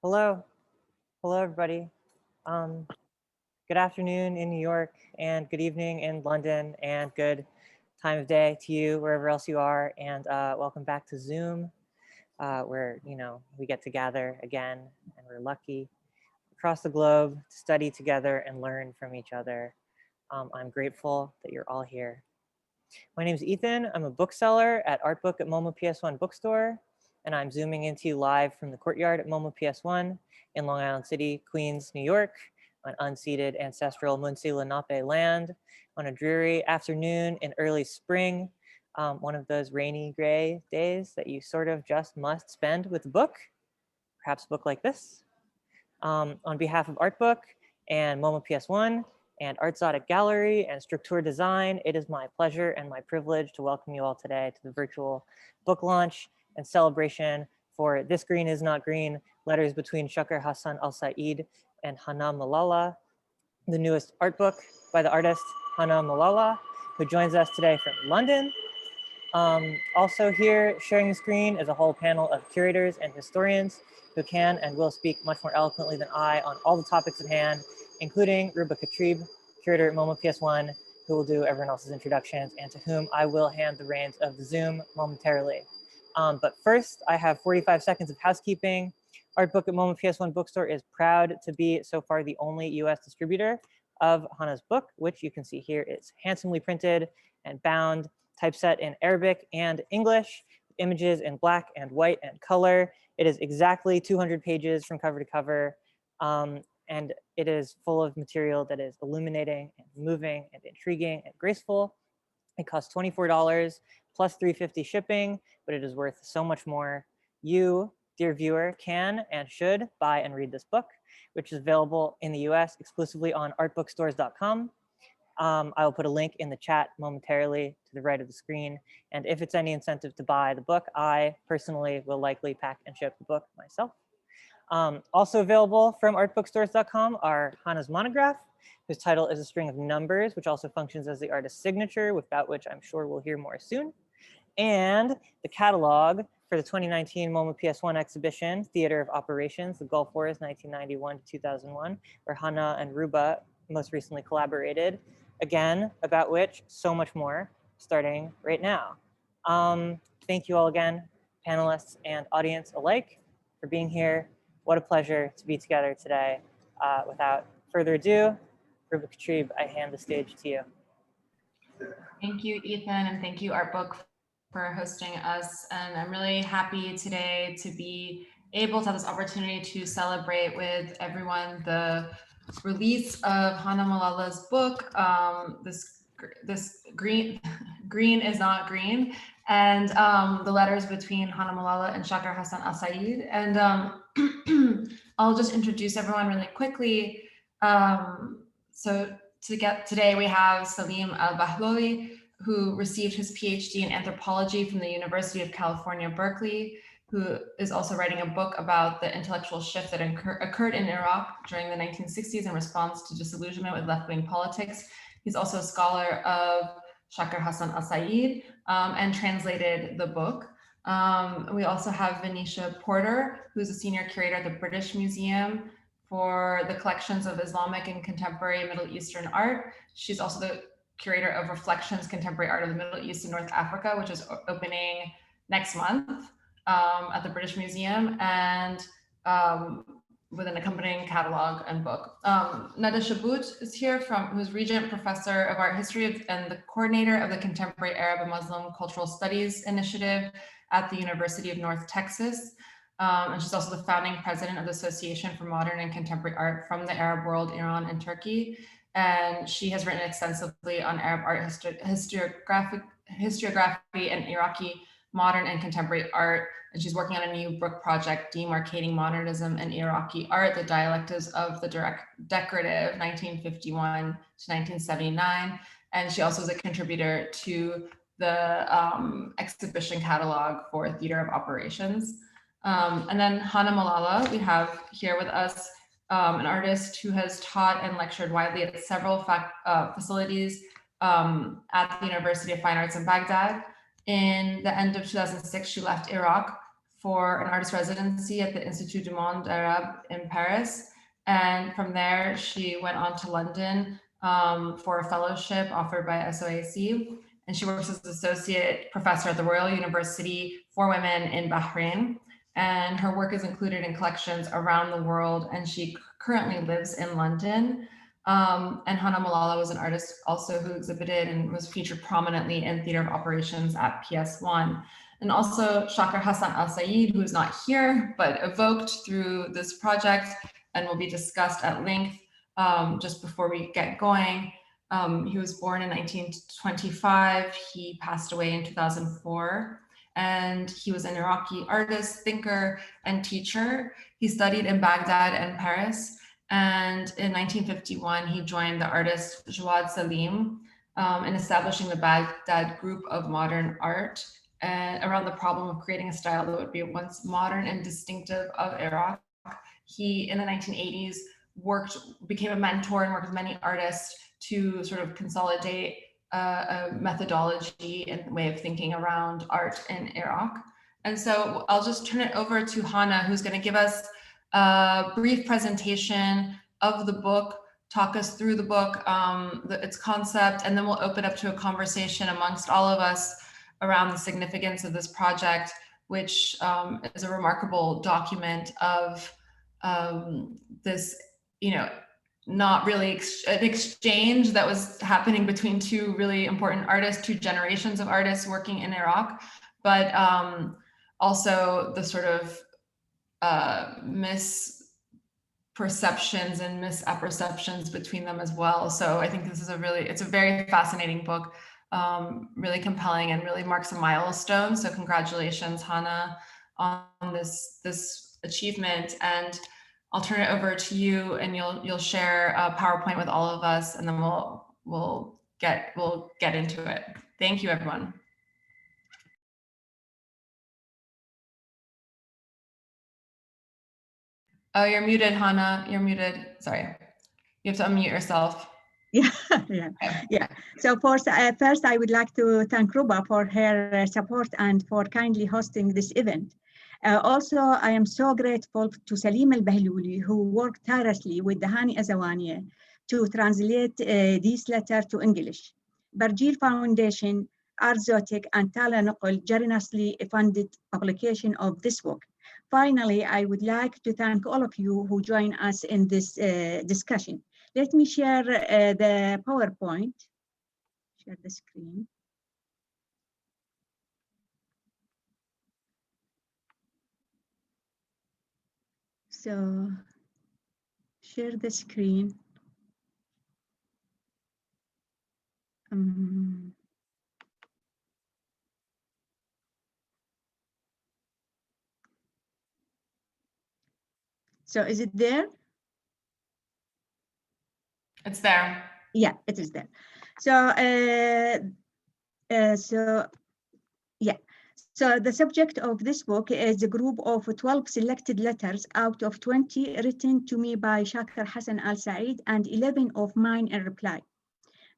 Hello, hello everybody. Um, Good afternoon in New York, and good evening in London, and good time of day to you wherever else you are. And welcome back to Zoom, where we get to gather again, and we're lucky across the globe to study together and learn from each other. I'm grateful that you're all here. My name is Ethan. I'm a bookseller at Artbook at MoMA PS1 Bookstore, and I'm zooming into you live from the courtyard at MoMA PS1 in Long Island City, Queens, New York, on unceded ancestral Munsee Lenape land on a dreary afternoon in early spring, one of those rainy gray days that you sort of just must spend with a book, perhaps a book like this. On behalf of Artbook and MoMA PS1 and Artzotic Gallery and Structure Design, it is my pleasure and my privilege to welcome you all today to the virtual book launch and celebration for This Green Is Not Green, Letters Between Shakar Hassan Al-Said and Hana Malala, the newest art book by the artist Hana Malala, who joins us today from London. Also here sharing the screen is a whole panel of curators and historians who can and will speak much more eloquently than I on all the topics at hand, including Ruba Katrib, curator at MoMA PS1, who will do everyone else's introductions and to whom I will hand the reins of the Zoom momentarily. But first, I have 45 seconds of housekeeping. Artbook at MoMA PS1 Bookstore is proud to be so far the only US distributor of Hana's book, which you can see here is handsomely printed and bound, typeset in Arabic and English, images in black and white and color. It is exactly 200 pages from cover to cover, and it is full of material that is illuminating and moving and intriguing and graceful. It costs $24 plus $3.50 shipping, but it is worth so much more. You, dear viewer, can and should buy and read this book, which is available in the US exclusively on artbookstores.com. I will put a link in the chat momentarily to the right of the screen. And if it's any incentive to buy the book, I personally will likely pack and ship the book myself. Also available from artbookstores.com are Hana's monograph, whose title is a string of numbers, which also functions as the artist's signature, about which I'm sure we'll hear more soon. And the catalog for the 2019 MoMA PS1 exhibition, Theater of Operations, the Gulf Wars 1991 to 2001, where Hana and Ruba most recently collaborated. Again, about which so much more, starting right now. Thank you all again, panelists and audience alike, for being here. What a pleasure to be together today. Without further ado, Ruba Katrib, I hand the stage to you. Thank you, Ethan, and thank you, Artbook, for hosting us. And I'm really happy today to be able to have this opportunity to celebrate with everyone the release of Hana Malala's book, this green is not green, and the letters between Hana Malala and Shakar Hassan Al-Said. And I'll just introduce everyone really quickly. Today we have Salim Al-Bahloli, who received his PhD in anthropology from the University of California, Berkeley, who is also writing a book about the intellectual shift that occurred in Iraq during the 1960s in response to disillusionment with left-wing politics. He's also a scholar of Shakar Hassan Al-Said and translated the book. We also have Venetia Porter, who's a senior curator at the British Museum for the collections of Islamic and contemporary Middle Eastern art. She's also the curator of Reflections, Contemporary Art of the Middle East and North Africa, which is opening next month at the British Museum, and with an accompanying catalog and book. Nada Shabut is here, who's Regent Professor of Art History and the coordinator of the Contemporary Arab and Muslim Cultural Studies Initiative at the University of North Texas. And she's also the founding president of the Association for Modern and Contemporary Art from the Arab world, Iran and Turkey. And she has written extensively on Arab art historiography and Iraqi modern and contemporary art. And she's working on a new book project, Demarcating Modernism and Iraqi Art, the Dialectics of the Decorative, 1951 to 1979. And she also is a contributor to the exhibition catalog for Theater of Operations. And then Hana Malala, we have here with us an artist who has taught and lectured widely at several facilities at the University of Fine Arts in Baghdad. In the end of 2006, she left Iraq for an artist residency at the Institut du Monde Arabe in Paris. And from there, she went on to London for a fellowship offered by SOAC. And she works as associate professor at the Royal University for Women in Bahrain. And her work is included in collections around the world. And she currently lives in London. And Hana Malala was an artist also who exhibited and was featured prominently in Theater of Operations at PS1. And also Shakar Hassan Al-Said, who's not here, but evoked through this project and will be discussed at length just before we get going. He was born in 1925. He passed away in 2004. And he was an Iraqi artist, thinker, and teacher. He studied in Baghdad and Paris. And in 1951, he joined the artist Jawad Salim in establishing the Baghdad Group of Modern Art around the problem of creating a style that would be once modern and distinctive of Iraq. He, in the 1980s, became a mentor and worked with many artists to sort of consolidate a methodology and way of thinking around art in Iraq. And so I'll just turn it over to Hana, who's going to give us a brief presentation of the book, talk us through the book, its concept, and then we'll open up to a conversation amongst all of us around the significance of this project, which is a remarkable document of this, not really an exchange that was happening between two really important artists, two generations of artists working in Iraq, but also the sort of misperceptions and misapperceptions between them as well. So I think this is it's a very fascinating book, really compelling and really marks a milestone. So congratulations, Hana, on this achievement. And I'll turn it over to you, and you'll share a PowerPoint with all of us, and then we'll get into it. Thank you, everyone. Oh, you're muted, Hana. You're muted. Sorry. You have to unmute yourself. Yeah. So first, I would like to thank Ruba for her support and for kindly hosting this event. Also, I am so grateful to Salim Al-Bahlouli, who worked tirelessly with the Hani Azawani to translate this letter to English. Barjeel Foundation, Artzotic, and Tala Nuqul generously funded publication of this book. Finally, I would like to thank all of you who join us in this discussion. Let me share the PowerPoint. Share the screen. So, share the screen. So is it there? It's there. Yeah, it is there. So, So the subject of this book is a group of 12 selected letters out of 20 written to me by Shakar Hassan Al-Said and 11 of mine in reply.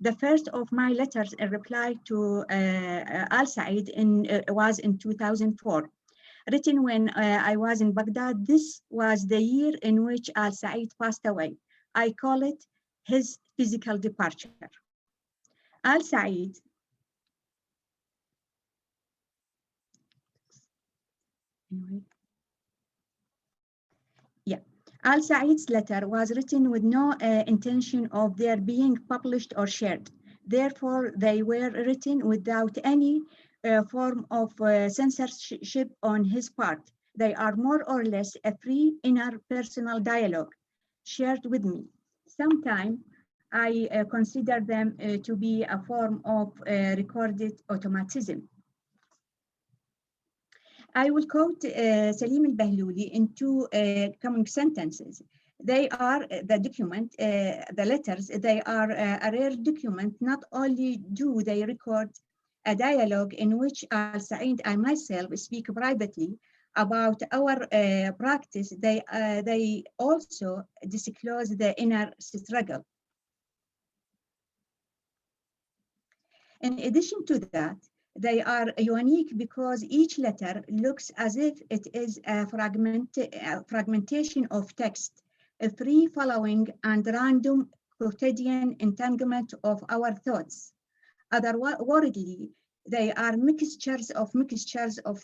The first of my letters in reply to Al-Said was in 2004. Written when I was in Baghdad. This was the year in which Al-Said passed away. I call it his physical departure. Al-Said Al-Said's letter was written with no intention of their being published or shared. Therefore, they were written without any form of censorship on his part. They are more or less a free inner personal dialogue shared with me. Sometimes I consider them to be a form of recorded automatism. I will quote Salim Al-Bahlouli in two coming sentences. They are the document, the letters, they are a rare document. Not only do they record a dialogue in which Al-Said and myself speak privately about our practice, they also disclose the inner struggle. In addition to that, They are unique because each letter looks as if it is a fragmentation of text, a free following and random quotidian entanglement of our thoughts. Otherworldly, they are mixtures of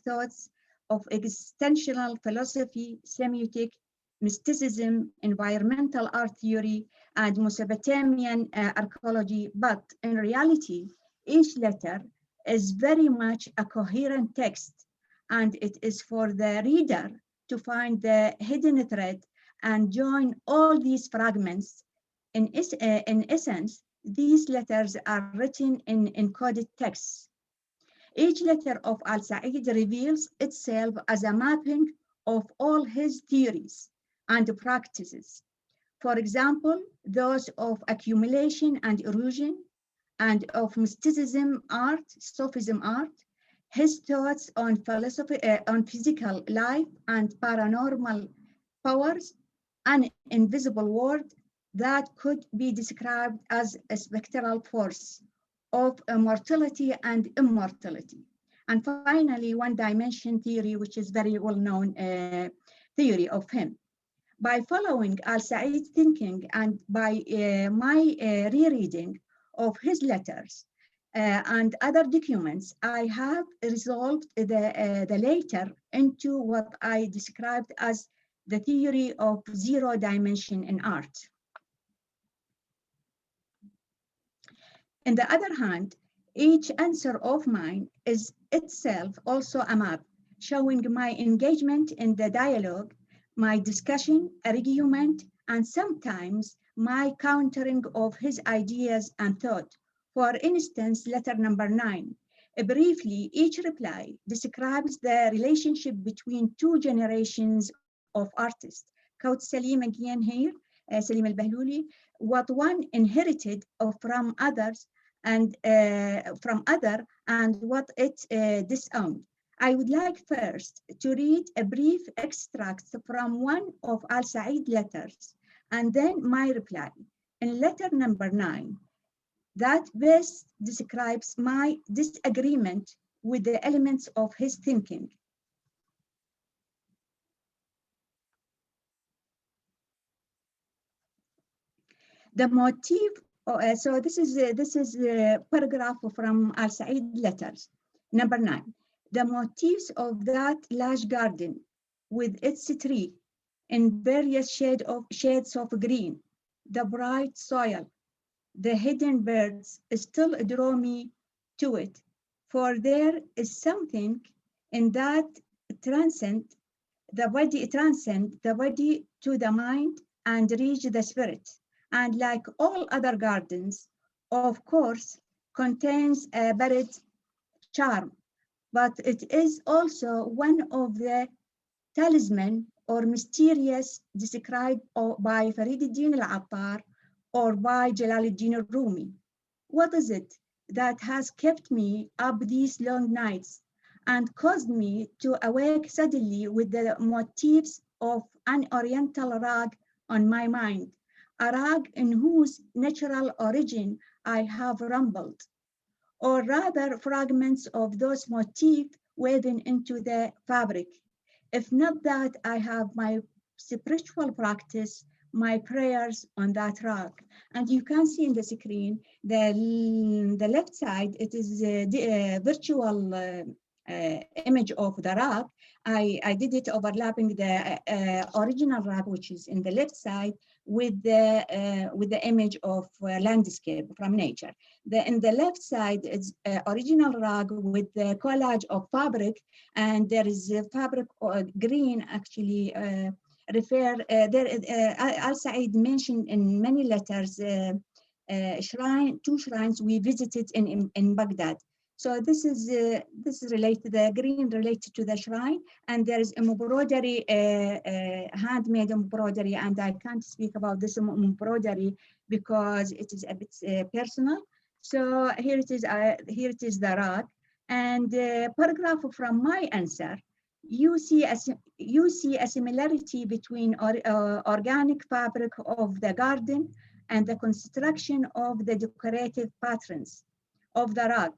thoughts, of existential philosophy, semiotic, mysticism, environmental art theory, and Mesopotamian archaeology. But in reality, each letter is very much a coherent text, and it is for the reader to find the hidden thread and join all these fragments. In essence, these letters are written in encoded texts. Each letter of Al-Sa'id reveals itself as a mapping of all his theories and practices. For example, those of accumulation and erosion, and of mysticism art, Sufism art, his thoughts on philosophy, on physical life and paranormal powers, an invisible world that could be described as a spectral force of mortality and immortality. And finally, one-dimension theory, which is very well-known theory of him. By following Al-Sa'id's thinking and by my rereading of his letters and other documents, I have resolved the later into what I described as the theory of zero dimension in art. On the other hand, each answer of mine is itself also a map showing my engagement in the dialogue, my discussion, argument, and sometimes my countering of his ideas and thought. For instance, letter number 9. Briefly, each reply describes the relationship between two generations of artists. Quote Salim again here, Salim al-Bahluli, what one inherited from others and what it disowned. I would like first to read a brief extract from one of Al-Sa'id letters and then my reply. In letter number 9, that best describes my disagreement with the elements of his thinking. The motif, so this is a paragraph from Al-Sa'id letters. Number 9, the motifs of that large garden with its tree in various shades of green, the bright soil, the hidden birds still draw me to it, for there is something in that transcend the body to the mind and reach the spirit. And like all other gardens, of course, contains a buried charm, but it is also one of the talisman or mysterious described by Fariduddin al-Attar or by Jalaluddin al-Rumi. What is it that has kept me up these long nights and caused me to awake suddenly with the motifs of an oriental rag on my mind, a rag in whose natural origin I have rumbled, or rather fragments of those motifs woven into the fabric. If not that, I have my spiritual practice, my prayers on that rag. And you can see in the screen, the left side, it is the virtual image of the rag. I did it overlapping the original rag, which is in the left side, with the image of landscape from nature. In the left side is original rag with the collage of fabric, and there is a fabric green actually Al-Sa'id mentioned in many letters two shrines we visited in Baghdad. So this is related, the green related to the shrine, and there is embroidery, handmade embroidery, and I can't speak about this embroidery because it is a bit personal. So here it is the rag, and paragraph from my answer. You see a similarity between organic fabric of the garden and the construction of the decorative patterns of the rag.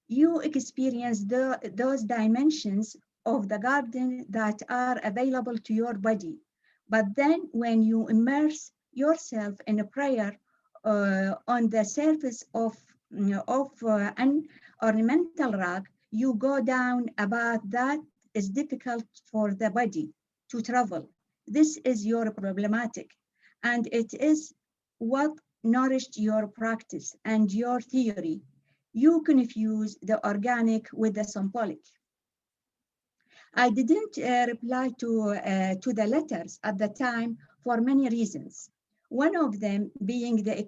you experience those dimensions of the garden that are available to your body. But then when you immerse yourself in a prayer on the surface of an ornamental rug, you go down about that is difficult for the body to travel. This is your problematic, and it is what nourished your practice and your theory. You confuse the organic with the symbolic. I didn't reply to the letters at the time for many reasons. One of them being the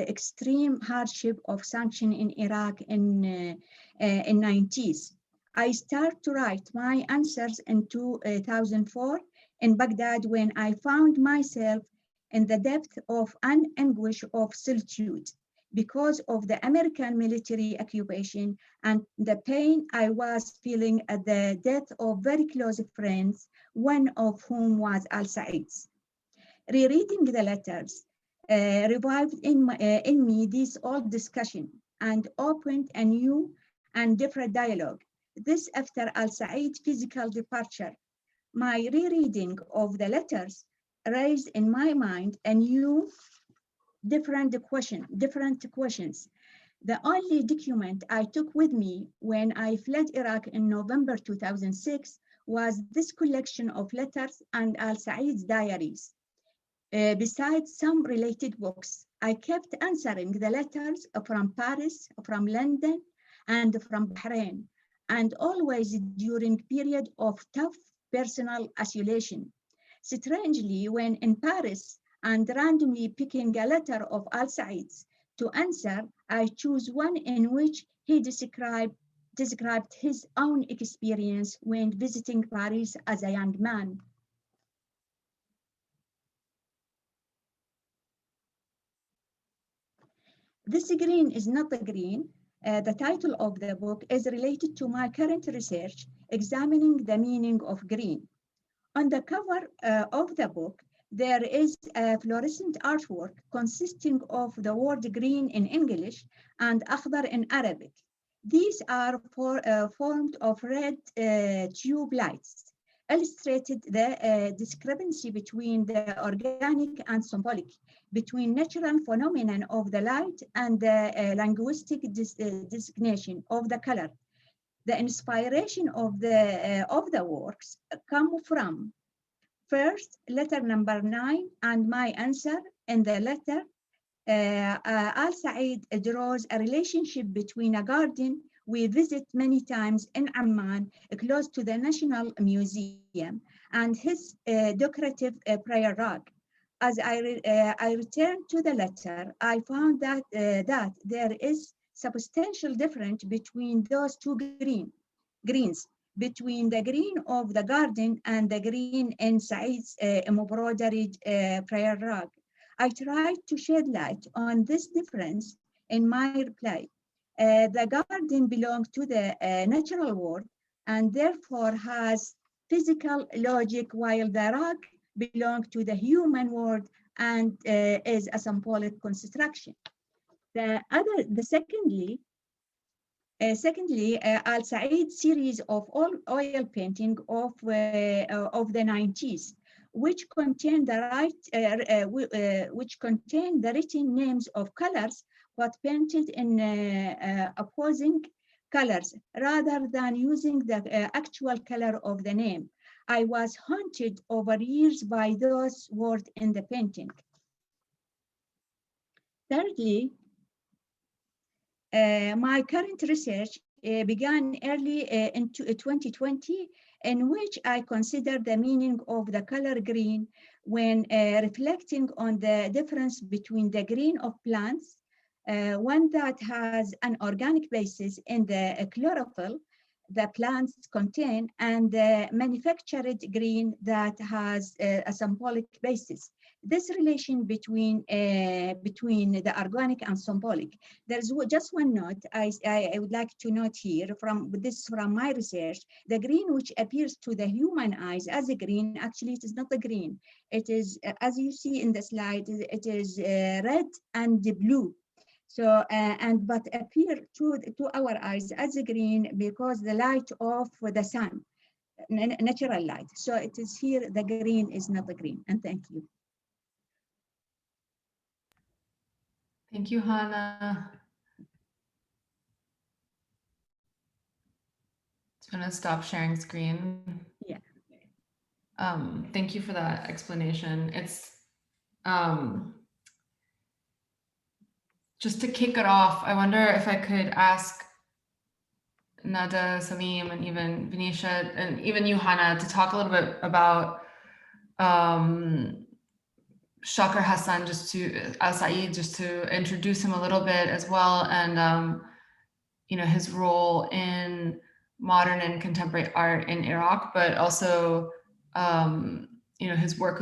extreme hardship of sanction in Iraq in 90s. I started to write my answers in 2004 in Baghdad when I found myself in the depth of an anguish of solitude because of the American military occupation and the pain I was feeling at the death of very close friends, one of whom was Al-Said's. Rereading the letters revived in me this old discussion and opened a new and different dialogue. This after Al-Said's physical departure. My rereading of the letters raised in my mind a new different questions. The only document I took with me when I fled Iraq in November 2006 was this collection of letters and Al-Said's diaries. Besides some related books, I kept answering the letters from Paris, from London, and from Bahrain, and always during period of tough personal isolation. Strangely, when in Paris and randomly picking a letter of Al-Said's to answer, I choose one in which he described his own experience when visiting Paris as a young man. This green is not a green. The title of the book is related to my current research examining the meaning of green. On the cover of the book, there is a fluorescent artwork consisting of the word green in English and akhdar in Arabic. These are formed of red tube lights, illustrated the discrepancy between the organic and symbolic, between natural phenomenon of the light and the linguistic designation of the color. The inspiration of the works come from first, letter number 9 and my answer. In the letter, Al-Said draws a relationship between a garden we visit many times in Amman, close to the National Museum, and his decorative prayer rug. As I returned to the letter, I found that there is substantial difference between those two greens, between the green of the garden and the green in Said's embroidered prayer rug. I tried to shed light on this difference in my reply. The garden belongs to the natural world and therefore has physical logic, while the rug belongs to the human world and is a symbolic construction. Secondly, Al-Said's series of oil painting of the 90s, which contain the written names of colors, but painted in opposing colors rather than using the actual color of the name. I was haunted over years by those words in the painting. Thirdly, my current research began early in 2020, in which I considered the meaning of the color green when reflecting on the difference between the green of plants, one that has an organic basis in the chlorophyll the plants contain, and the manufactured green that has a symbolic basis. This relation between the organic and symbolic. There's just one note I would like to note here from my research. The green which appears to the human eyes as a green, actually it is not a green. It is, as you see in the slide, it is red and blue. So, but appear to our eyes as green because the light of the sun, natural light. So it is here, the green is not the green. And thank you. Thank you, Hannah. It's gonna stop sharing screen. Yeah. Thank you for that explanation. It's just to kick it off, I wonder if I could ask Nada, Salim, and even Venetia, and even you, Hannah, to talk a little bit about Shakir Hassan, Al-Said, just to introduce him a little bit as well, and you know, his role in modern and contemporary art in Iraq, but also you know, his work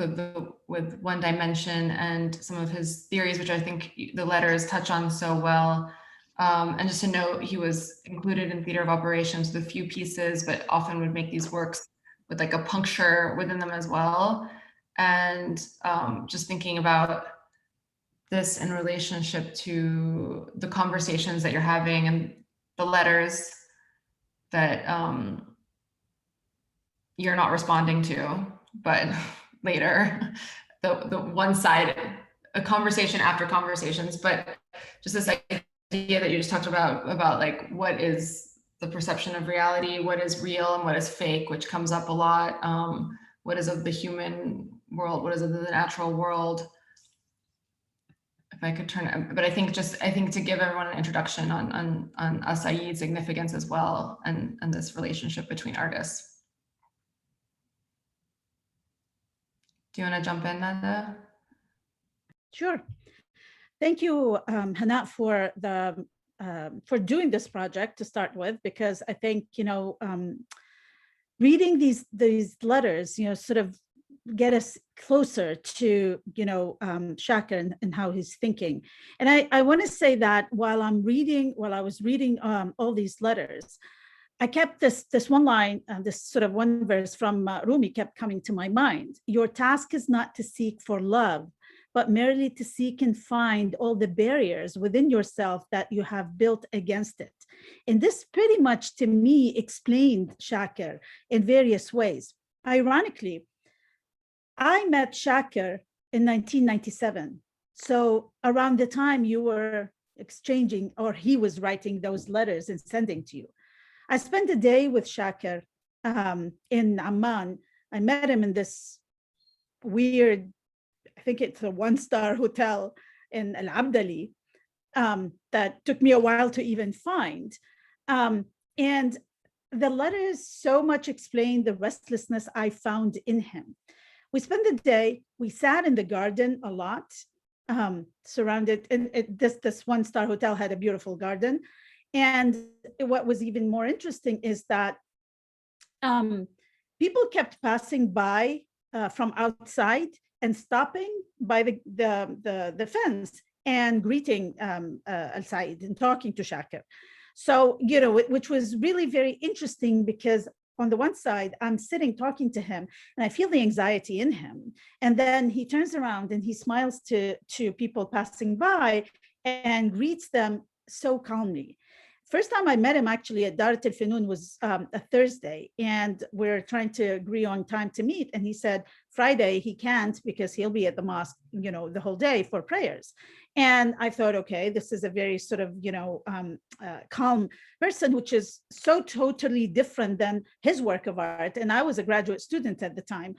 with One Dimension and some of his theories, which I think the letters touch on so well. And just to note, he was included in Theater of Operations with a few pieces, but often would make these works with like a puncture within them as well. And just thinking about this in relationship to the conversations that you're having and the letters that you're not responding to, but later, the one side, a conversation after conversations, but just this idea that you just talked about like what is the perception of reality, what is real and what is fake, which comes up a lot. What is of the human world, what is of the natural world? If I could turn it, but I think to give everyone an introduction on Al-Said's significance as well, and this relationship between artists. Do you want to jump in, Nanda? Sure. Thank you, Hannah, for doing this project to start with, because I think, you know, reading these letters, you know, sort of get us closer to, you know, Shakir and how he's thinking. And I want to say that while I was reading all these letters, I kept this one line, this sort of one verse from Rumi kept coming to my mind. Your task is not to seek for love, but merely to seek and find all the barriers within yourself that you have built against it. And this pretty much, to me, explained Shakir in various ways. Ironically, I met Shakir in 1997. So around the time you were exchanging, or he was writing those letters and sending to you. I spent a day with Shakir in Amman. I met him in this weird, I think it's a one-star hotel in Al Abdali that took me a while to even find. And the letters so much explained the restlessness I found in him. We spent the day, we sat in the garden a lot, surrounded, and this one-star hotel had a beautiful garden. And what was even more interesting is that people kept passing by from outside and stopping by the fence and greeting Al-Said and talking to Shakir. So, you know, which was really very interesting, because on the one side, I'm sitting talking to him and I feel the anxiety in him. And then he turns around and he smiles to people passing by and greets them so calmly. First time I met him actually at Darat al-Funun was a Thursday, and we're trying to agree on time to meet. And he said Friday he can't because he'll be at the mosque, you know, the whole day for prayers. And I thought, okay, this is a very sort of, you know, calm person, which is so totally different than his work of art. And I was a graduate student at the time,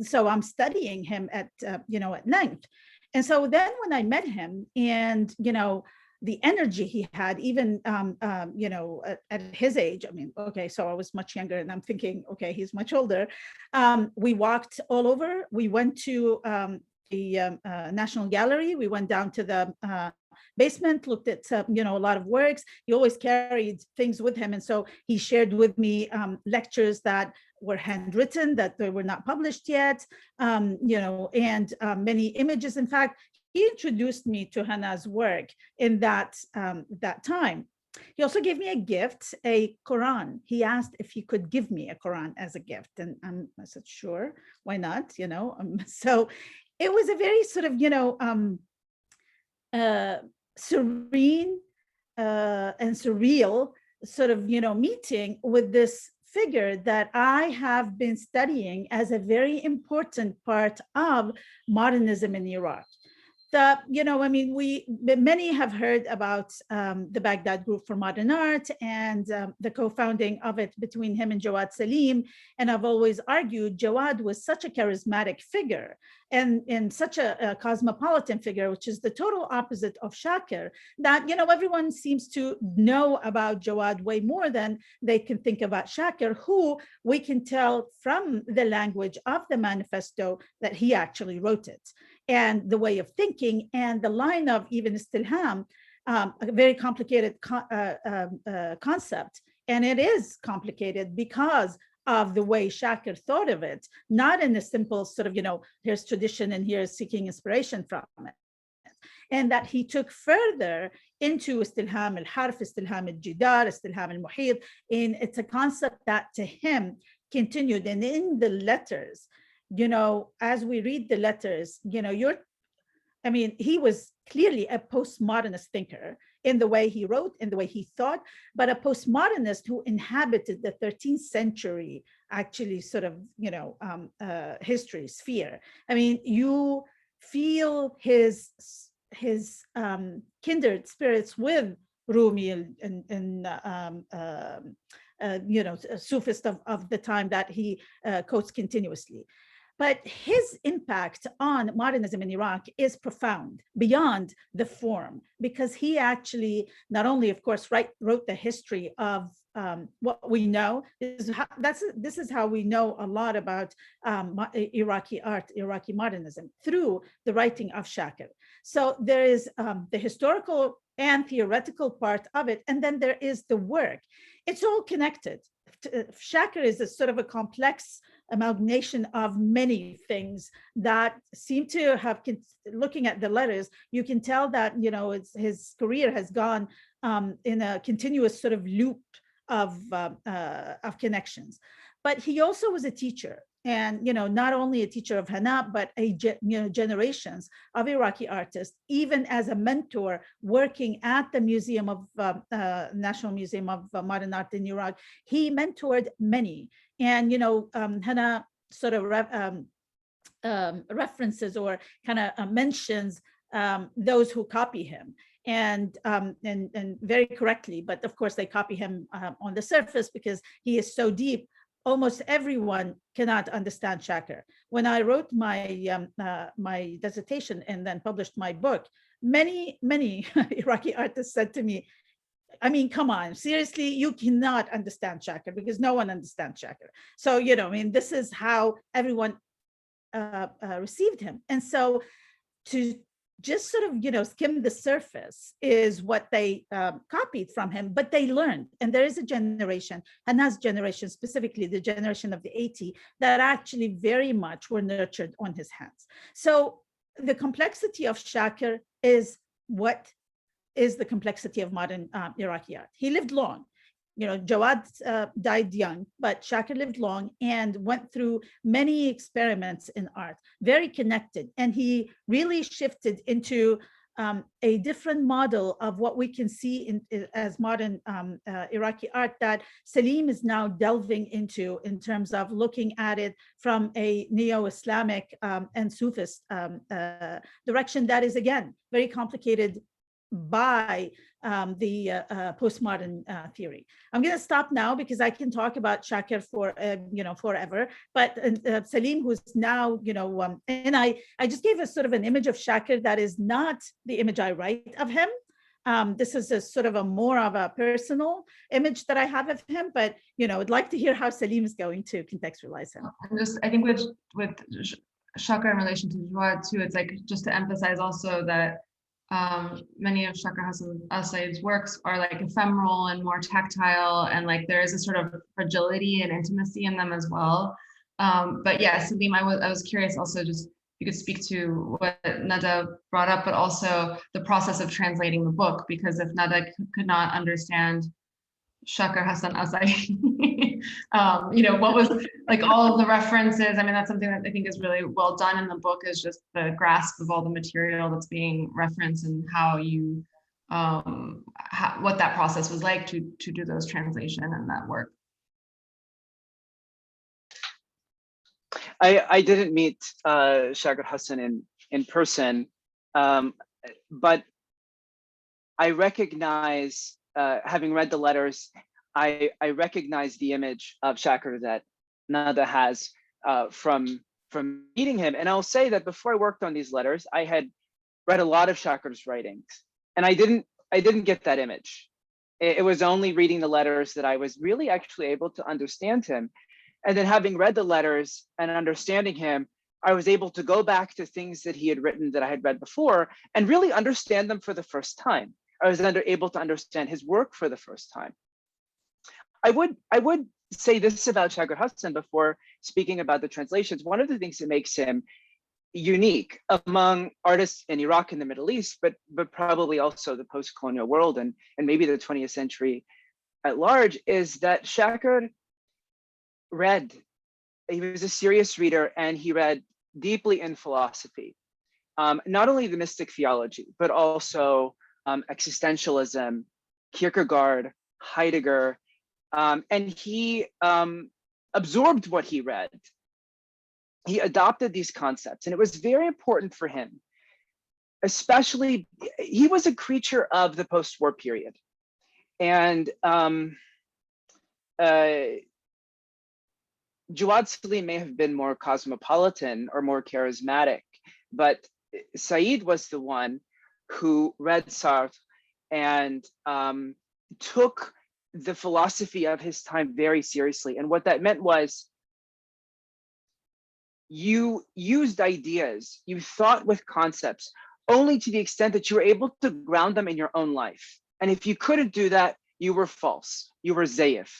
so I'm studying him at, you know, at length. And so then when I met him, and you know, the energy he had, even, you know, at his age, I mean, okay, so I was much younger and I'm thinking, okay, he's much older. We walked all over. We went to the National Gallery. We went down to the basement, looked at, you know, a lot of works. He always carried things with him. And so he shared with me lectures that were handwritten, that they were not published yet, you know, and many images. In fact, he introduced me to Hannah's work in that time. He also gave me a gift, a Quran. He asked if he could give me a Quran as a gift, and I said, sure, why not? You know, so it was a very sort of, you know, serene and surreal sort of, meeting with this figure that I have been studying as a very important part of modernism in Iraq. Many have heard about the Baghdad Group for Modern Art and the co-founding of it between him and Jawad Salim. And I've always argued Jawad was such a charismatic figure and such a cosmopolitan figure, which is the total opposite of Shakir, that, everyone seems to know about Jawad way more than they can think about Shakir, who we can tell from the language of the manifesto that he actually wrote it, and the way of thinking and the line of even Istilham, a very complicated concept. And it is complicated because of the way Shakir thought of it, not in a simple sort of, here's tradition and here's seeking inspiration from it. And that he took further into Istilham al-Harf, Istilham al-Jidar, Istilham al-Muhit. And it's a concept that to him continued. And in the letters, as we read the letters, he was clearly a postmodernist thinker in the way he wrote, in the way he thought, but a postmodernist who inhabited the 13th century, actually sort of, history sphere. You feel his kindred spirits with Rumi and Sufist of the time that he quotes continuously. But his impact on modernism in Iraq is profound beyond the form, because he actually not only, of course, wrote the history of what we know. This is how we know a lot about Iraqi art, Iraqi modernism, through the writing of Shakir. So there is the historical and theoretical part of it, and then there is the work. It's all connected. Shakir is a sort of a complex amalgamation of many things that seem to have, looking at the letters, you can tell that, his career has gone in a continuous sort of loop of connections. But he also was a teacher, and not only a teacher of Hana, but generations of Iraqi artists, even as a mentor working at the Museum of National Museum of Modern Art in Iraq. He mentored many, and Hana sort of references or kind of mentions those who copy him. And very correctly, but of course they copy him on the surface because he is so deep. Almost everyone cannot understand Shakir. When I wrote my my dissertation and then published my book, many Iraqi artists said to me, come on, seriously, you cannot understand Shakir, because no one understands Shakir. So, this is how everyone received him. And so to just sort of, skim the surface is what they copied from him, but they learned. And there is a generation, Hana's generation, specifically the generation of the 80s, that actually very much were nurtured on his hands. So the complexity of Shakir is what is the complexity of modern Iraqi art. He lived long. Jawad died young, but Shakir lived long and went through many experiments in art, very connected. And he really shifted into a different model of what we can see as modern Iraqi art that Salim is now delving into, in terms of looking at it from a neo-Islamic and Sufist direction that is, again, very complicated by the postmodern theory. I'm going to stop now because I can talk about Shakir for forever. But Salim, who's now and I just gave a sort of an image of Shakir that is not the image I write of him. This is a sort of a more of a personal image that I have of him. But I'd like to hear how Salim is going to contextualize him. I think with Shakir in relation to Jawad too, it's like just to emphasize also that many of Shakir Hassan al-Said's works are like ephemeral and more tactile, and like there is a sort of fragility and intimacy in them as well. But yeah, Salim, I was curious also, just you could speak to what Nada brought up, but also the process of translating the book, because if Nada could not understand Shakir Hassan al-Said, what was like all of the references. That's something that I think is really well done in the book, is just the grasp of all the material that's being referenced and how you what that process was like to do those translation and that work. I didn't meet Shakir Hassan in person, but I recognize, having read the letters, I recognize the image of Shakir that Nada has from meeting him. And I'll say that before I worked on these letters, I had read a lot of Shakir's writings, and I didn't get that image. It was only reading the letters that I was really actually able to understand him. And then having read the letters and understanding him, I was able to go back to things that he had written that I had read before and really understand them for the first time. I was able to understand his work for the first time. I would say this about Shakir Hassan before speaking about the translations. One of the things that makes him unique among artists in Iraq and the Middle East, but probably also the post-colonial world and maybe the 20th century at large, is that Shakir read. He was a serious reader, and he read deeply in philosophy, not only the mystic theology, but also existentialism, Kierkegaard, Heidegger, and he absorbed what he read. He adopted these concepts, and it was very important for him. Especially, he was a creature of the post-war period, and Jawad Salim may have been more cosmopolitan or more charismatic, but Said was the one who read Sartre and took the philosophy of his time very seriously. And what that meant was you used ideas, you thought with concepts only to the extent that you were able to ground them in your own life. And if you couldn't do that, you were false, you were zayif.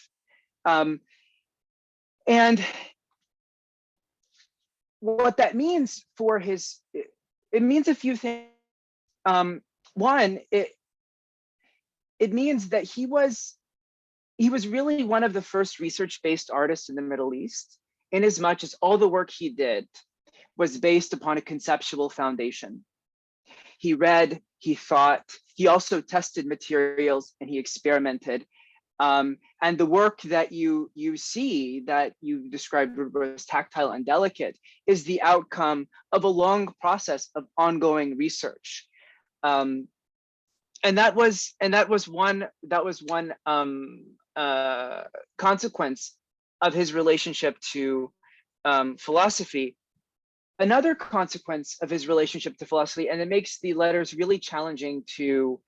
And what that means for his, it means a few things. One, it means that he was really one of the first research-based artists in the Middle East, in as much as all the work he did was based upon a conceptual foundation. He read, he thought, he also tested materials, and he experimented. And the work that you see, that you described as tactile and delicate, is the outcome of a long process of ongoing research. And that was one consequence of his relationship to philosophy. Another consequence of his relationship to philosophy, and it makes the letters really challenging to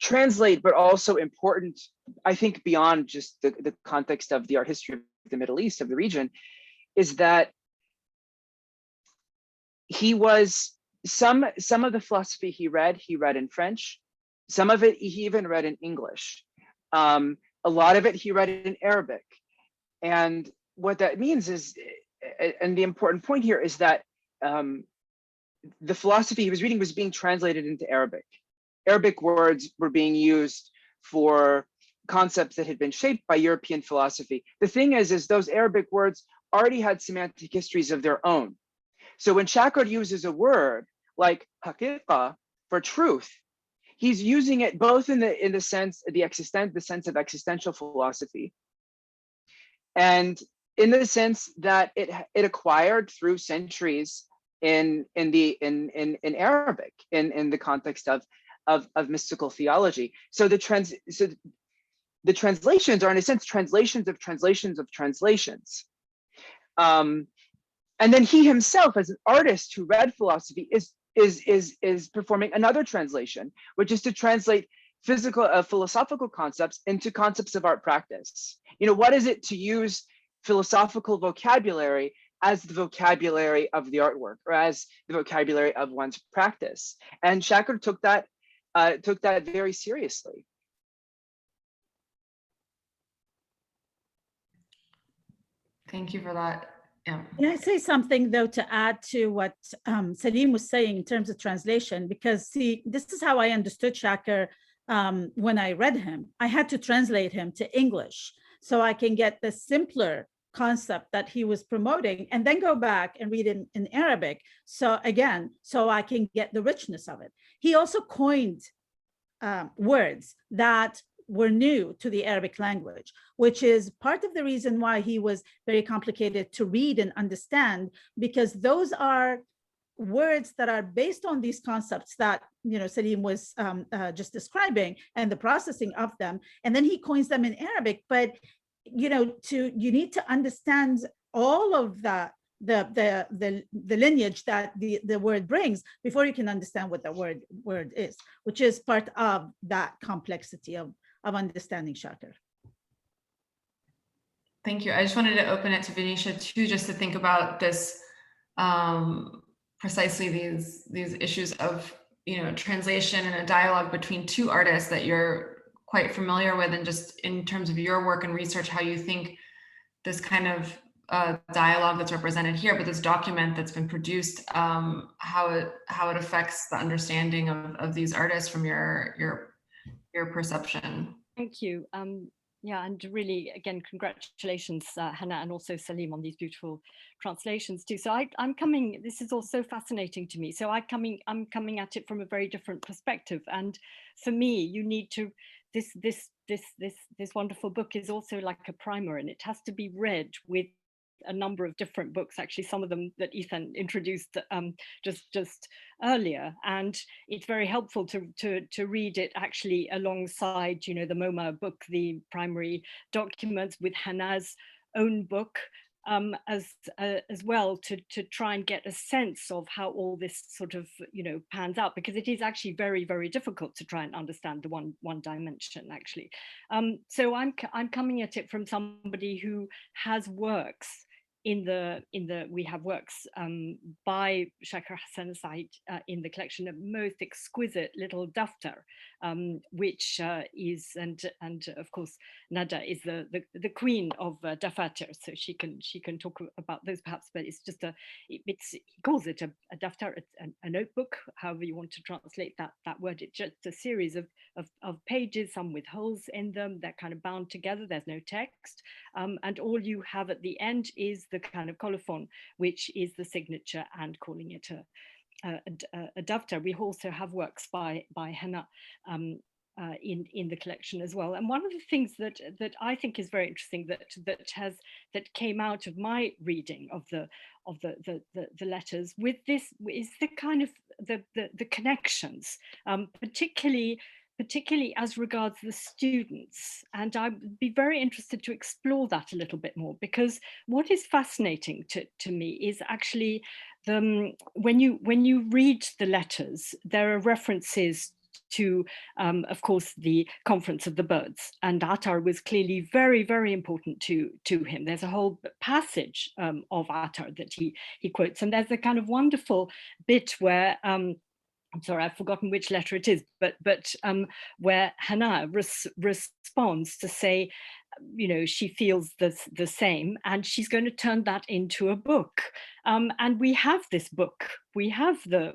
translate, but also important, I think, beyond just the context of the art history of the Middle East, of the region, is that he was, some of the philosophy he read in French, some of it he even read in English. A lot of it he read in Arabic. And what that means is, and the important point here is that the philosophy he was reading was being translated into Arabic. Arabic words were being used for concepts that had been shaped by European philosophy. The thing is those Arabic words already had semantic histories of their own. So when Shakir uses a word like haqiqa for truth, he's using it both in the sense of existential philosophy, and in the sense that it acquired through centuries in Arabic, in the context of mystical theology. So the translations are, in a sense, translations of translations of translations. And then he himself, as an artist who read philosophy, is performing another translation, which is to translate philosophical concepts into concepts of art practice. You know, what is it to use philosophical vocabulary as the vocabulary of the artwork, or as the vocabulary of one's practice? And Shakir took that very seriously. Thank you for that. Yeah. Can I say something, though, to add to what Salim was saying in terms of translation? Because, see, this is how I understood Shakir when I read him. I had to translate him to English so I can get the simpler concept that he was promoting, and then go back and read it in Arabic. So I can get the richness of it. He also coined words that were new to the Arabic language, which is part of the reason why he was very complicated to read and understand, because those are words that are based on these concepts that Salim was just describing, and the processing of them, and then he coins them in Arabic. But you need to understand all of the lineage that the word brings before you can understand what the word is, which is part of that complexity of understanding Shakir. Thank you. I just wanted to open it to Venetia too, just to think about this, precisely these issues of translation and a dialogue between two artists that you're quite familiar with, and just in terms of your work and research, how you think this kind of dialogue that's represented here, but this document that's been produced, how it affects the understanding of these artists from your perception. Thank you. Yeah, and really, again, congratulations, Hannah, and also Salim, on these beautiful translations too. So I'm coming. This is also fascinating to me. So I'm coming at it from a very different perspective. And for me, you need to. This wonderful book is also like a primer, and it has to be read with a number of different books, actually, some of them that Ethan introduced just earlier, and it's very helpful to read it actually alongside the MoMA book, the primary documents, with Hannah's own book as well, to try and get a sense of how all this sort of pans out, because it is actually very, very difficult to try and understand the one dimension actually. So I'm coming at it from somebody who has works we have works by Shakir Hassan Said in the collection, of most exquisite little daftar, which is, and of course Nada is the queen of dafatar, so she can talk about those perhaps, but it's just he calls it a daftar, a notebook, however you want to translate that word. It's just a series of pages, some with holes in them, they're kind of bound together, there's no text, and all you have at the end is the kind of colophon, which is the signature, and calling it a daftar. We also have works by Hannah in the collection as well. And one of the things that I think is very interesting that came out of my reading of the letters with this is the kind of the connections, particularly as regards the students. And I'd be very interested to explore that a little bit more, because what is fascinating to me is actually when you read the letters, there are references to, of course, the Conference of the Birds, and Attar was clearly very, very important to him. There's a whole passage of Attar that he quotes, and there's a kind of wonderful bit where I'm sorry, I've forgotten which letter it is, but where Hannah responds to say, she feels the same, and she's going to turn that into a book. And we have this book. We have the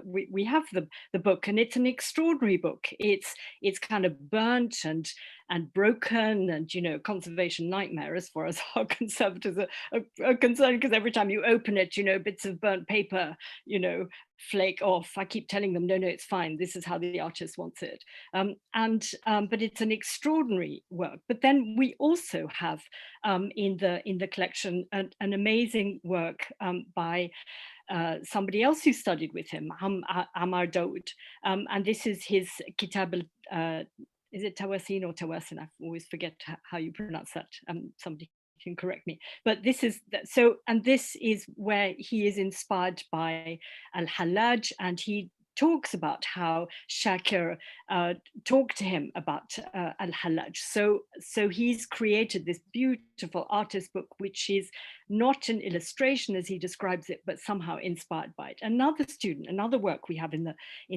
book, and it's an extraordinary book. It's kind of burnt and broken, and conservation nightmare as far as our conservators are concerned, because every time you open it, bits of burnt paper, flake off. I keep telling them, no, it's fine. This is how the artist wants it. But it's an extraordinary work. But then we also have in the collection an amazing work by somebody else who studied with him, Amar Daoud, and this is his Kitab is it Tawasin or Tawasin? I always forget how you pronounce that. Somebody can correct me. But this is so, and this is where he is inspired by Al-Hallaj, and he talks about how Shakir talked to him about Al-Hallaj. So he's created this beautiful artist book, which is not an illustration as he describes it, but somehow inspired by it. Another work we have in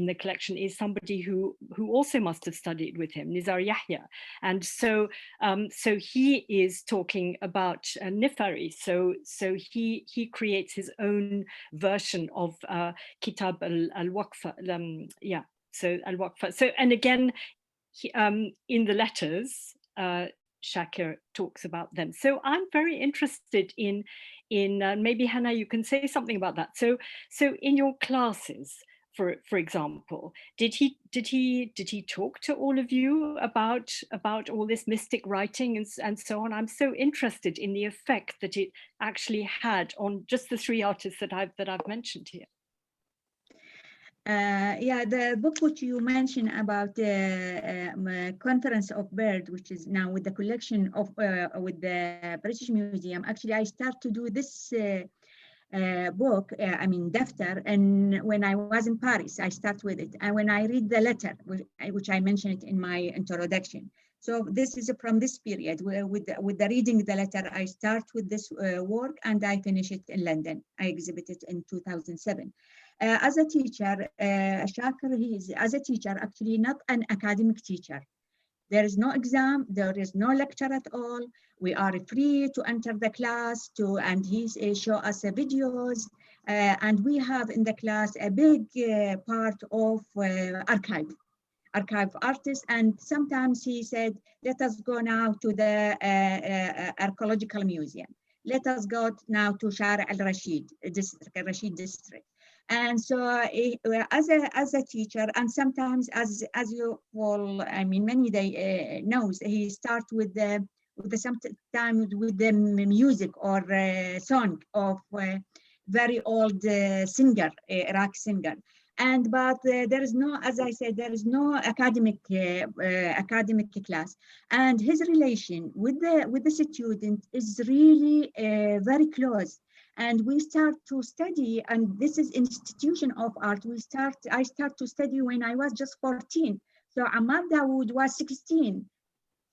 the collection is somebody who also must have studied with him, Nizar Yahya. And so he is talking about Nifari. So he creates his own version of Kitab al-Waqfa. So al-Waqfa. So, and again, in the letters, Shakir talks about them. So I'm very interested in maybe Hannah, you can say something about that. So in your classes, for example? Did he talk to all of you about all this mystic writing and so on? I'm so interested in the effect that it actually had on just the three artists that I've mentioned here. Yeah, the book which you mentioned about the Conference of Bird, which is now with the collection of with the British Museum. Actually, I start to do this book, I mean, Daftar, and when I was in Paris, I start with it. And when I read the letter, which I mentioned in my introduction. So this is from this period where with the reading the letter, I start with this work and I finish it in London. I exhibited in 2007. As a teacher, Shaker, he is, as a teacher, actually not an academic teacher. There is no exam, there is no lecture at all. We are free to enter the class and he show us videos. And we have in the class a big part of archive artists. And sometimes he said, let us go now to the Archaeological Museum. Let us go now to Shara al-Rashid district. And so as a teacher, and sometimes as you all, I mean, many they knows, he starts with the sometimes with the music or song of very old singer, Iraq singer. But there is no, as I said, there is no academic class, and his relation with the student is really very close. And we start to study, and this is institution of art. I start to study when I was just 14. So Ammar Dawood was 16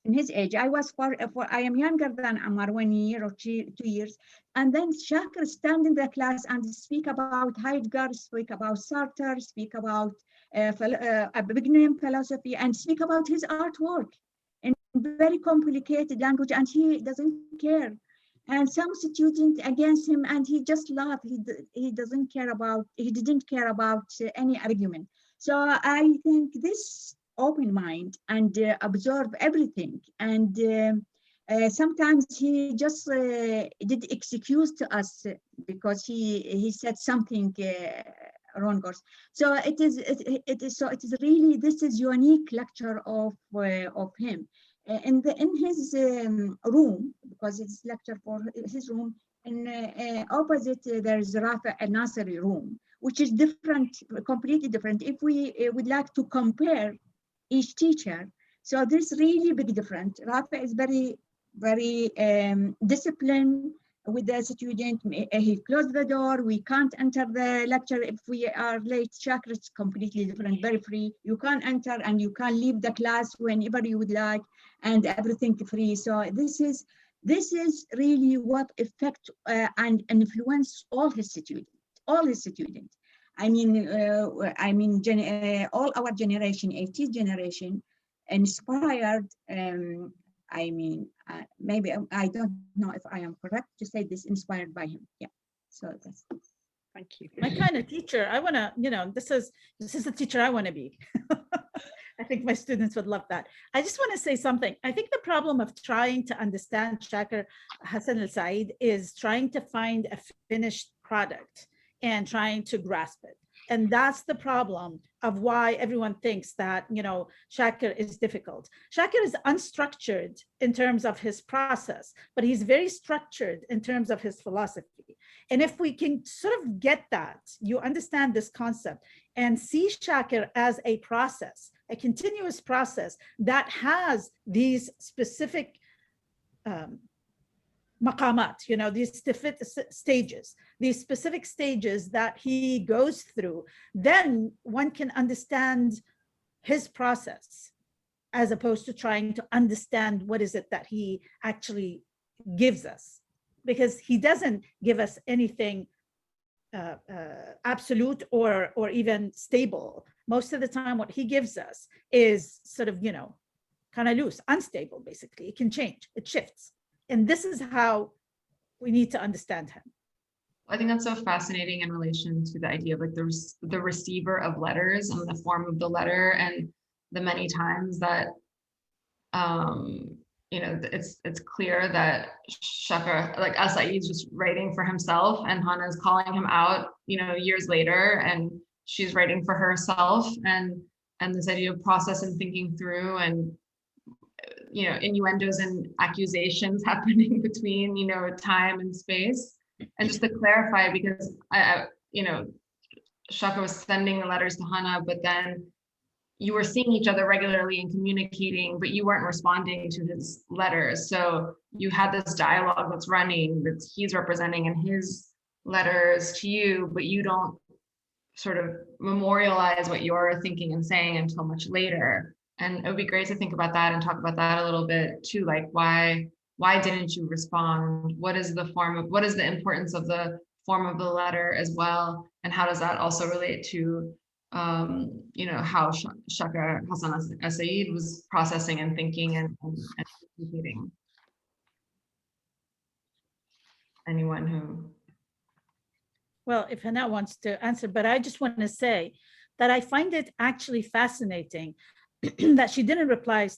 in his age. I am younger than Ammar 1 year or 2 years. And then Shaker stand in the class and speak about Heidegger, speak about Sartre, speak about a big name philosophy, and speak about his artwork in very complicated language, and he doesn't care. And some student against him, and he just laughed. He didn't care about any argument. So I think this open mind and absorb everything. And sometimes he just did excuse to us because he said something wrong. So it is really, this is unique lecture of him. In his room, because it's lecture for his room, and opposite there's Rafa al-Nasri room, which is different, completely different. If we would like to compare each teacher, so there's really big difference. Rafa is very, very disciplined with the student. He closed the door. We can't enter the lecture if we are late. Shaker is completely different, very free. You can enter and you can leave the class whenever you would like, and everything free. So this is really what affect and influence all his students. I mean, all our generation, 80th generation, inspired. I mean, maybe I don't know if I am correct to say this, inspired by him. Yeah. So that's. Thank you. My kind of teacher. I want to, this is the teacher I want to be. I think my students would love that. I just want to say something. I think the problem of trying to understand Shaker Hassan al-Said is trying to find a finished product and trying to grasp it. And that's the problem of why everyone thinks that, Shaker is difficult. Shaker is unstructured in terms of his process, but he's very structured in terms of his philosophy. And if we can sort of get that, you understand this concept and see Shaker as a process, a continuous process that has these specific maqamat, these specific stages that he goes through, then one can understand his process as opposed to trying to understand what is it that he actually gives us, because he doesn't give us anything absolute or even stable. Most of the time what he gives us is sort of, kind of loose, unstable, basically. It can change, it shifts. And this is how we need to understand him. I think that's so fascinating in relation to the idea of like the receiver of letters and the form of the letter, and the many times that it's clear that Shaker, like al-Said, is just writing for himself, and Hannah is calling him out, years later, and she's writing for herself, and this idea of process and thinking through, and innuendos and accusations happening between time and space. And just to clarify, because Shaka was sending the letters to Hannah, but then you were seeing each other regularly and communicating, but you weren't responding to his letters. So you had this dialogue that's running, that he's representing in his letters to you, but you don't sort of memorialize what you're thinking and saying until much later. And it would be great to think about that and talk about that a little bit too, like why didn't you respond? What is the importance of the form of the letter as well? And how does that also relate to how Shaka Hassan Saeed was processing and thinking and communicating? Anyone who? Well, if Hannah wants to answer, but I just want to say that I find it actually fascinating that she didn't reply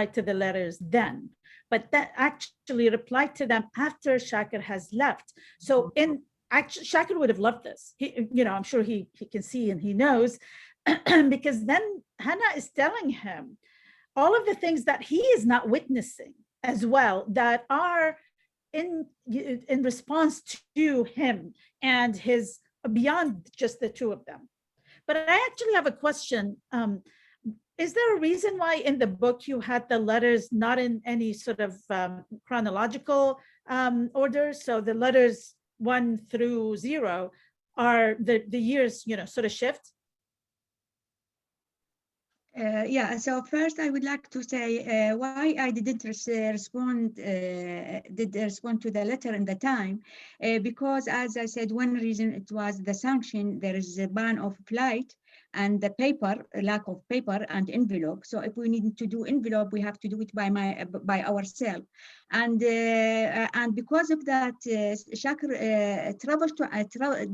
to the letters then, but that actually replied to them after Shakir has left. So Shakir would have loved this. I'm sure he can see and he knows, because then Hannah is telling him all of the things that he is not witnessing as well, that are in response to him and his, beyond just the two of them. But I actually have a question. Is there a reason why in the book you had the letters not in any sort of chronological order? So the letters 1 through 0 are the years, sort of shift? So first I would like to say why I didn't respond to the letter in the time, because as I said, one reason it was the sanction. There is a ban of flight and the lack of paper and envelope. So if we need to do envelope, we have to do it by ourselves. And because of that, Shakir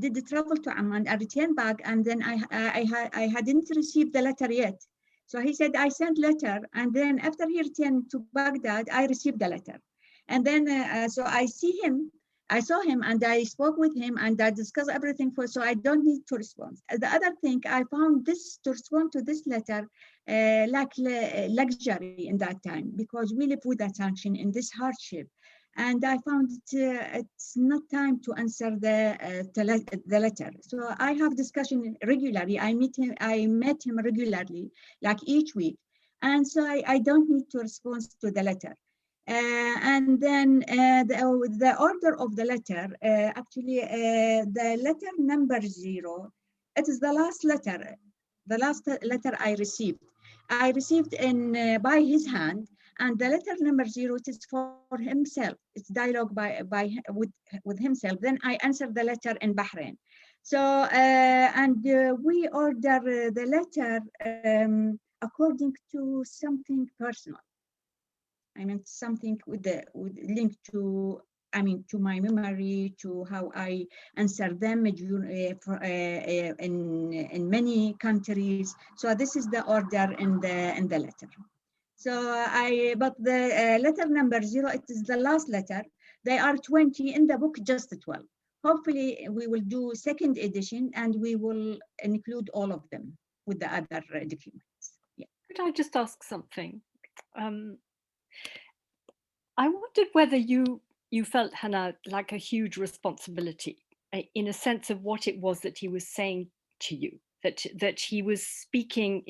did travel to Amman. I returned back, and then I hadn't received the letter yet. So he said, I sent letter, and then after he returned to Baghdad, I received the letter. And then, so I saw him and I spoke with him and I discussed everything so I don't need to respond. The other thing, I found this, to respond to this letter, like luxury in that time, because we live with that sanction in this hardship. And I found it's not time to answer the letter. So I have discussion regularly. I met him regularly, like each week. And so I don't need to respond to the letter. And then the order of the letter, actually the letter number 0, it is the last letter I received. I received by his hand. And the letter number 0, it is for himself. It's dialogue with himself. Then I answered the letter in Bahrain. So, we order the letter according to something personal. I mean, something with link to, to my memory, to how I answer them in many countries. So this is the order in the letter. So but the letter number 0, it is the last letter. They are 20 in the book, just 12. Hopefully we will do second edition and we will include all of them with the other documents. Yeah. Could I just ask something? I wondered whether you felt, Hannah, like a huge responsibility in a sense of what it was that he was saying to you. That he was speaking,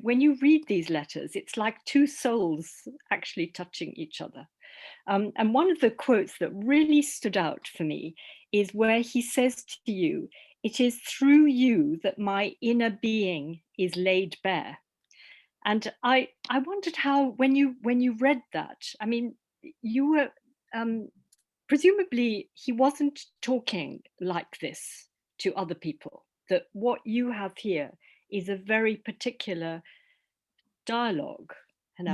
when you read these letters, it's like two souls actually touching each other. And one of the quotes that really stood out for me is where he says to you, "It is through you that my inner being is laid bare." And I wondered how, when you read that, I mean, you were, presumably he wasn't talking like this to other people. That what you have here is a very particular dialogue. And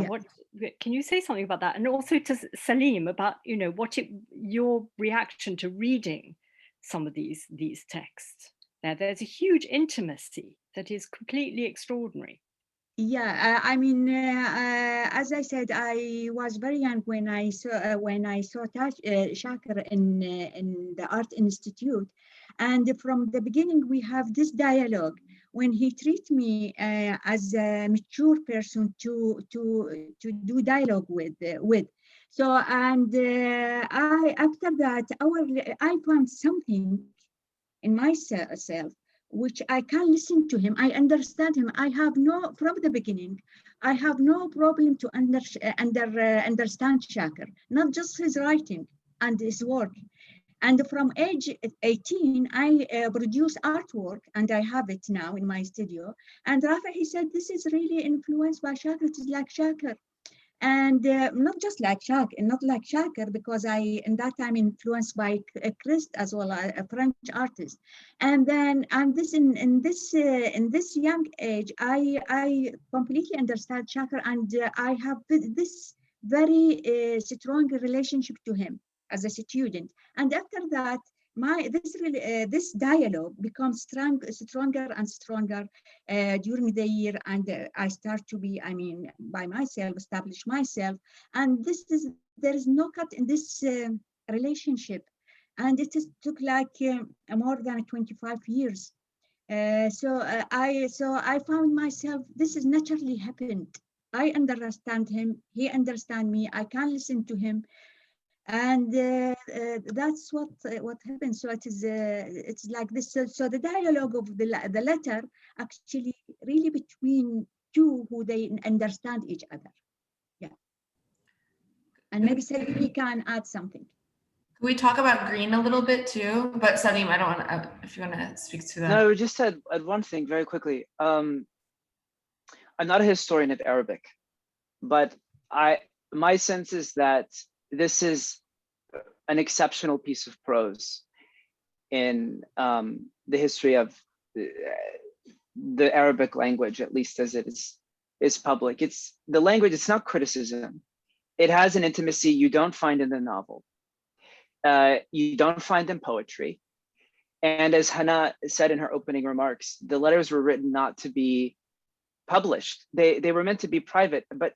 can you say something about that? And also to Salim about, your reaction to reading some of these texts. There's a huge intimacy that is completely extraordinary. Yeah, as I said, I was very young when I saw Shakir in the Art Institute, and from the beginning we have this dialogue. when he treat me as a mature person to do dialogue with. So, and I after that, I found something in myself which I can listen to him. I understand him. I have no, from the beginning, I have no problem to understand Shakir, not just his writing and his work. And from age 18, I produce artwork, and I have it now in my studio. And Rafa, he said, this is really influenced by Shakir. It is like Shakir. And not just like Shakir, not like Shakir, because I, in that time, influenced by Christ as well, a French artist. And then, and this in this young age, I completely understand Shakir, and I have this very strong relationship to him as a student. And after that, this dialogue becomes stronger and stronger during the year, and I start to be, I mean, by myself, establish myself, and there is no cut in this relationship, and took like more than 25 years. So I found myself, this is naturally happened. I understand him, he understand me, I can listen to him. And that's what happens. So it's like this. So the dialogue of the letter actually really between two who they understand each other. Yeah. And maybe Salim, he can add something. Can we talk about Green a little bit too? But Salim, I don't want if you want to speak to that. No, I just said one thing very quickly. I'm not a historian of Arabic, but my sense is that this is an exceptional piece of prose in the history of the Arabic language, at least as it is public. It's the language, it's not criticism. It has an intimacy you don't find in the novel. You don't find in poetry. And as Hana said in her opening remarks, the letters were written not to be published. They were meant to be private, but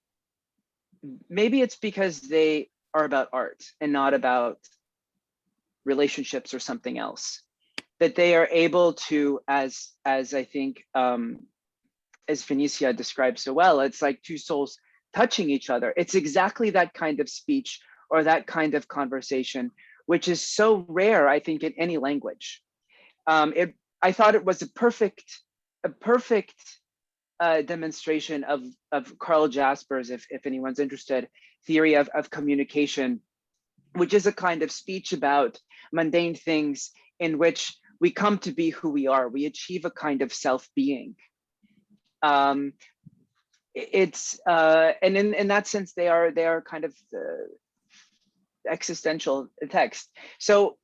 maybe it's because they are about art and not about relationships or something else, that they are able to, as I think, as Phoenicia described so well, it's like two souls touching each other. It's exactly that kind of speech or that kind of conversation, which is so rare, I think, in any language. I thought it was a perfect demonstration of Karl Jasper's, if anyone's interested, theory of communication, which is a kind of speech about mundane things in which we come to be who we are. We achieve a kind of self-being. It's and in that sense, they are kind of existential text. So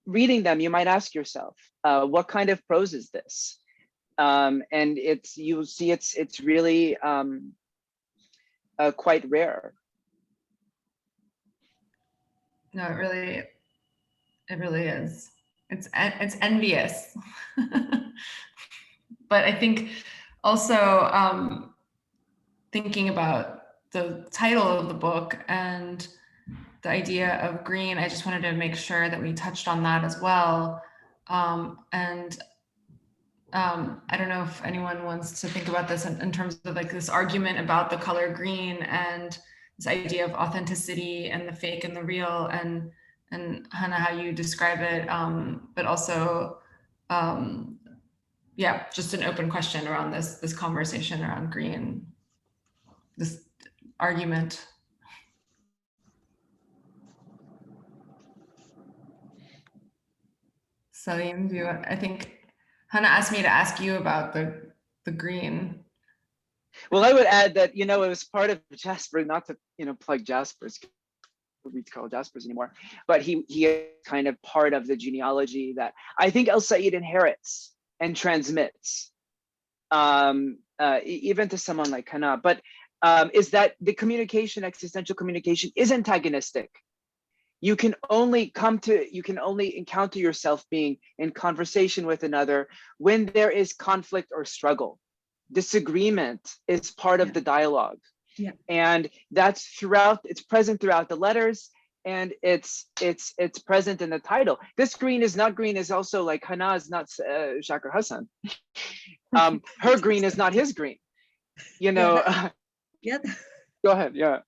reading them, you might ask yourself, what kind of prose is this? And you'll see it's really quite rare. No, it really is. It's envious. But I think also thinking about the title of the book and the idea of green, I just wanted to make sure that we touched on that as well. I don't know if anyone wants to think about this in terms of like this argument about the color green and this idea of authenticity and the fake and the real, and Hana, how you describe it, but also, yeah, just an open question around this conversation around green, this argument. Salim, I think Hana asked me to ask you about the green. Well, I would add that, it was part of Jasper, not to, plug Jasper's, we call Jasper's anymore, but he is kind of part of the genealogy that I think El Said inherits and transmits, even to someone like Hana, but is that the communication, existential communication, is antagonistic. You can only encounter yourself being in conversation with another when there is conflict or struggle. Disagreement is part of the dialogue. Yeah. And that's it's present throughout the letters, and it's present in the title. This green is not green is also like Hana is not Shakir Hassan. her green is not his green. You know, Yeah. go ahead. Yeah.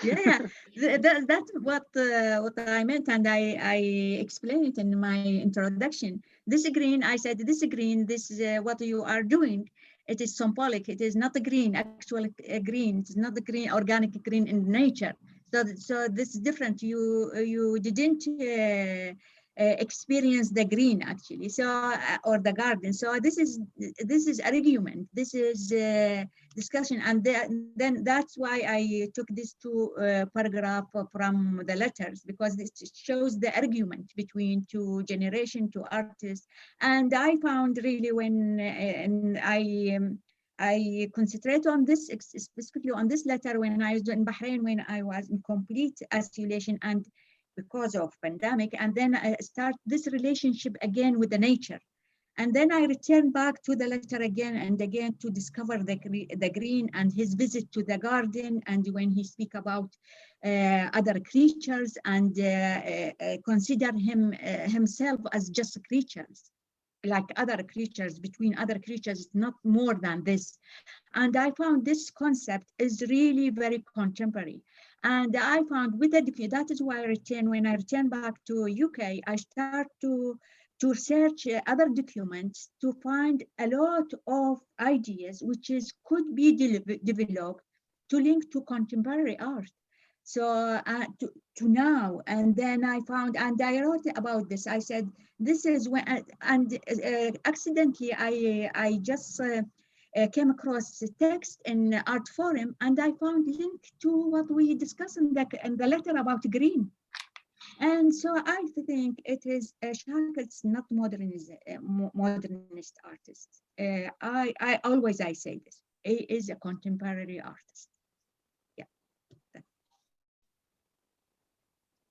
Yeah, that's what I meant, and I explained it in my introduction. This green, I said, this green, this is what you are doing. It is symbolic. It is not a green, actual green. It is not the green, organic green in nature. So this is different. You didn't experience the green actually. So or the garden. So this is argument. This is discussion, and then that's why I took these two paragraph from the letters, because this shows the argument between two generation, two artists. And I found really when I concentrate on this, specifically on this letter when I was in Bahrain, when I was in complete isolation and because of pandemic, and then I start this relationship again with the nature. And then I return back to the letter again and again to discover the green and his visit to the garden. And when he speak about other creatures and consider himself as just creatures, like other creatures, between other creatures, not more than this. And I found this concept is really very contemporary. And I found with the, that is why when I return back to UK, I start to search other documents to find a lot of ideas which could be developed to link to contemporary art. So to now, and then I found, and I wrote about this. I said, this is when, and accidentally I just came across a text in Art Forum, and I found link to what we discussed in the letter about green. And so I think it is Shaka's not modernist artist. I always say this. He is a contemporary artist. Yeah.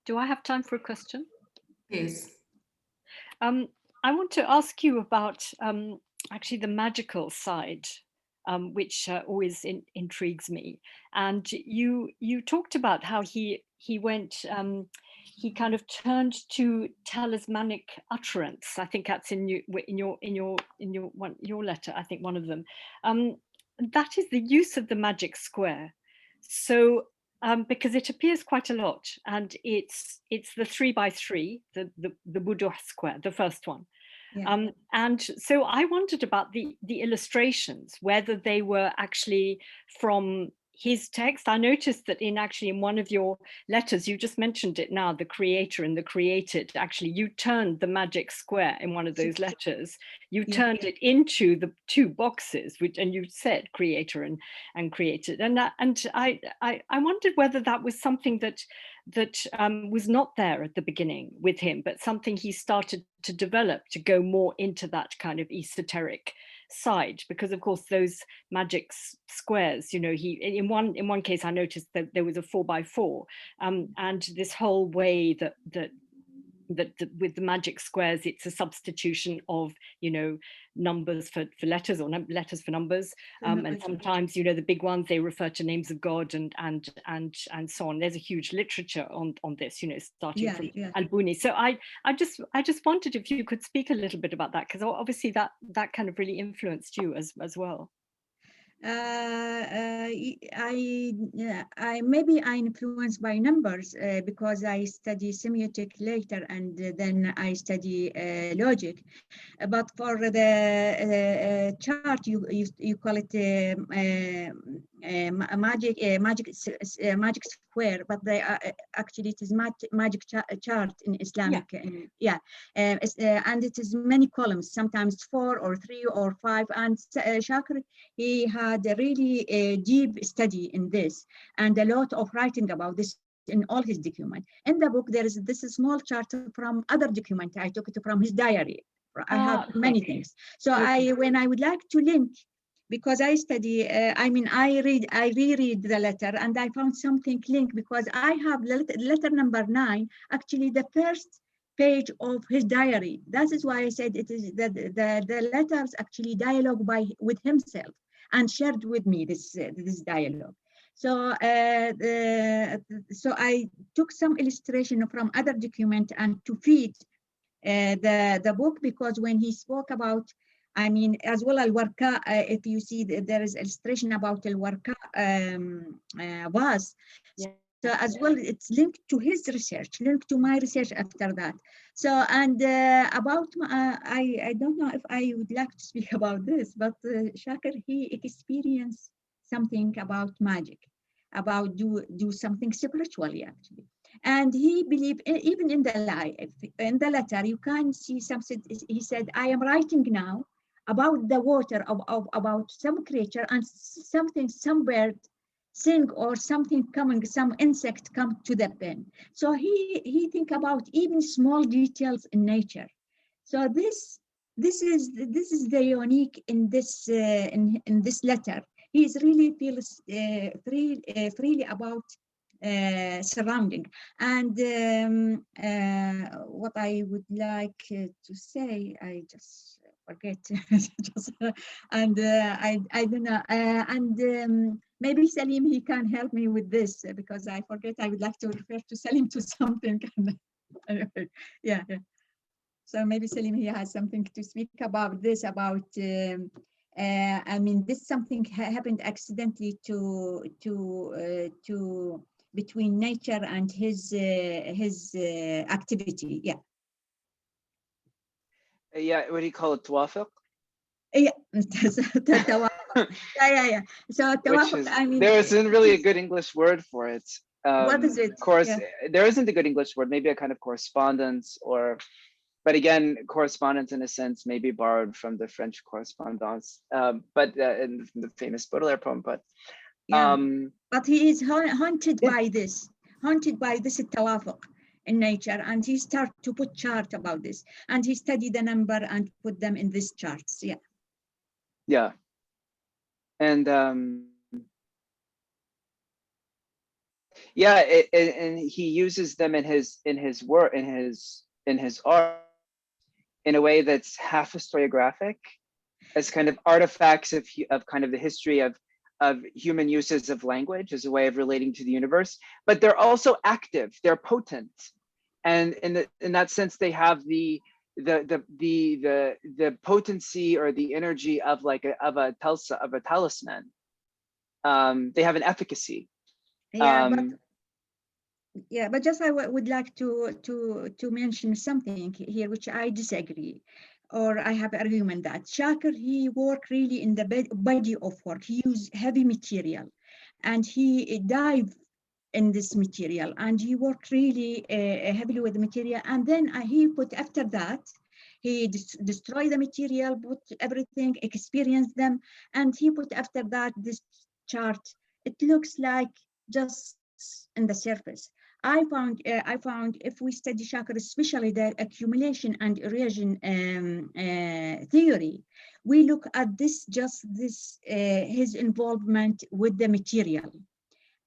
Do I have time for a question? Please. I want to ask you about actually the magical side, which always intrigues me. And you talked about how he went. He kind of turned to talismanic utterance. I think that's in your letter. I think one of them. That is the use of the magic square. So because it appears quite a lot, and it's the 3x3, the Buduh square, the first one. Yeah. And so I wondered about the illustrations, whether they were actually from his text. I noticed that in one of your letters, you just mentioned it now, the creator and the created. Actually, you turned the magic square in one of those letters. You turned it into the two boxes, and you said creator and created. And I wondered whether that was something that was not there at the beginning with him, but something he started to develop to go more into that kind of esoteric side, because of course those magic squares, you know, he in one case I noticed that there was a 4x4, and this whole way that with the magic squares, it's a substitution of, you know, numbers for letters, or letters for numbers, and sometimes, you know, the big ones, they refer to names of God and so on. There's a huge literature on this, you know, starting from Al-Buni. So I just wondered if you could speak a little bit about that, because obviously that kind of really influenced you as well. Maybe I influenced by numbers because I study semiotic later, and then I study logic. But for the chart, you call it magic square, but they are actually, it is magic chart in Islamic. And it is many columns, sometimes 4 or 3 or 5. And Shakir, he had a really deep study in this, and a lot of writing about this in all his documents. In the book, there is this small chart from other document. I took it from his diary. I have many things. So when I would like to link, because I study, I reread the letter, and I found something linked, because I have letter number 9, actually the first page of his diary. That is why I said it is the letters actually dialogue with himself, and shared with me this dialogue. So so I took some illustration from other document and to feed the book, because when he spoke about I mean, as well al-Warqa, if you see there is illustration about al-Warqa vase. Yeah. So as well, it's linked to his research, linked to my research after that. So, and about, I don't know if I would like to speak about this, but Shakir, he experienced something about magic, about do something spiritually actually. And he believed, even in the letter, you can see something, he said, I am writing now about the water, about some creature and something, some bird sing or something coming, some insect come to the pen. So he think about even small details in nature. So this is the unique in this in this letter. He really feels freely about surrounding. And what I would like to say, I just forget. And I don't know. And maybe Salim, he can help me with this because I forget. I would like to refer to Salim to something. Anyway, yeah. So maybe Salim, he has something to speak about this, about, I mean, this something happened accidentally to between nature and his activity. Yeah. Yeah, what do you call it? Tawafuq? Yeah. Yeah. So Which is, I mean, there isn't really a good English word for it. What is it? There isn't a good English word, maybe a kind of correspondence, or, but again, correspondence in a sense may be borrowed from the French correspondence, but in the famous Baudelaire poem, but but he is haunted by this tawafuq in nature, and he started to put chart about this, and he studied the number and put them in these charts. Yeah. And yeah, and he uses them in his work, in his art, in a way that's half historiographic, as kind of artifacts of kind of the history of human uses of language as a way of relating to the universe. But they're also active, they're potent, and in that sense, they have the potency or the energy of like a talisman. They have an efficacy. But just I would like to mention something here which I disagree, or I have argument that Shakir, he worked really in the body of work. He used heavy material, and he dived in this material, and he worked really heavily with the material. And then he put, after that, he destroyed the material, put everything, experienced them, and he put after that this chart. It looks like just in the surface. I found if we study Shakir, especially the accumulation and erosion theory, we look at this his involvement with the material.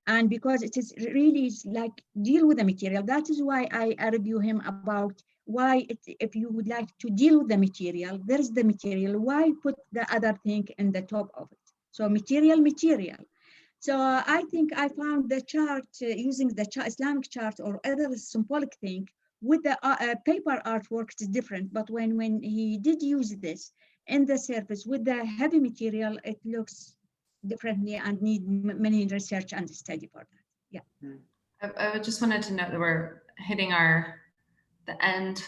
And because it is really like deal with the material, that is why I argue him about why if you would like to deal with the material, there's the material, why put the other thing in the top of it? So material. So I think I found the chart using the Islamic chart or other symbolic thing with the paper artwork is different. But when he did use this in the surface with the heavy material, it looks differently and need many research and study for that. Yeah. I just wanted to note that we're hitting the end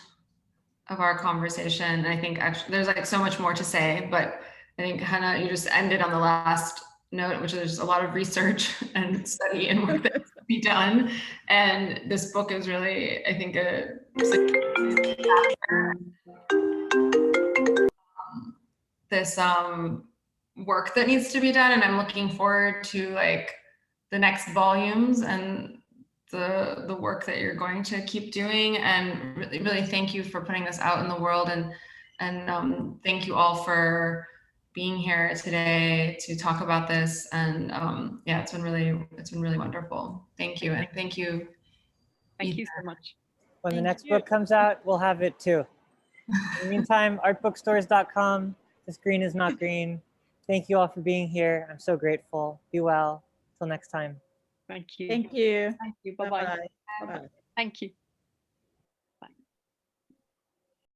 of our conversation. And I think actually there's like so much more to say, but I think Hannah, you just ended on the last note, which is a lot of research and study and work that needs to be done. And this book is really, I think, this work that needs to be done. And I'm looking forward to like the next volumes and the work that you're going to keep doing. And really thank you for putting this out in the world. And thank you all for being here today to talk about this. And yeah, it's been really wonderful. Thank you. And thank you. Thank you so much. When the next book comes out, we'll have it too. In the meantime, artbookstores.com. This green is not green. Thank you all for being here. I'm so grateful. Be well. Till next time. Thank you. Thank you. Thank you. Bye-bye. Bye-bye. Thank you.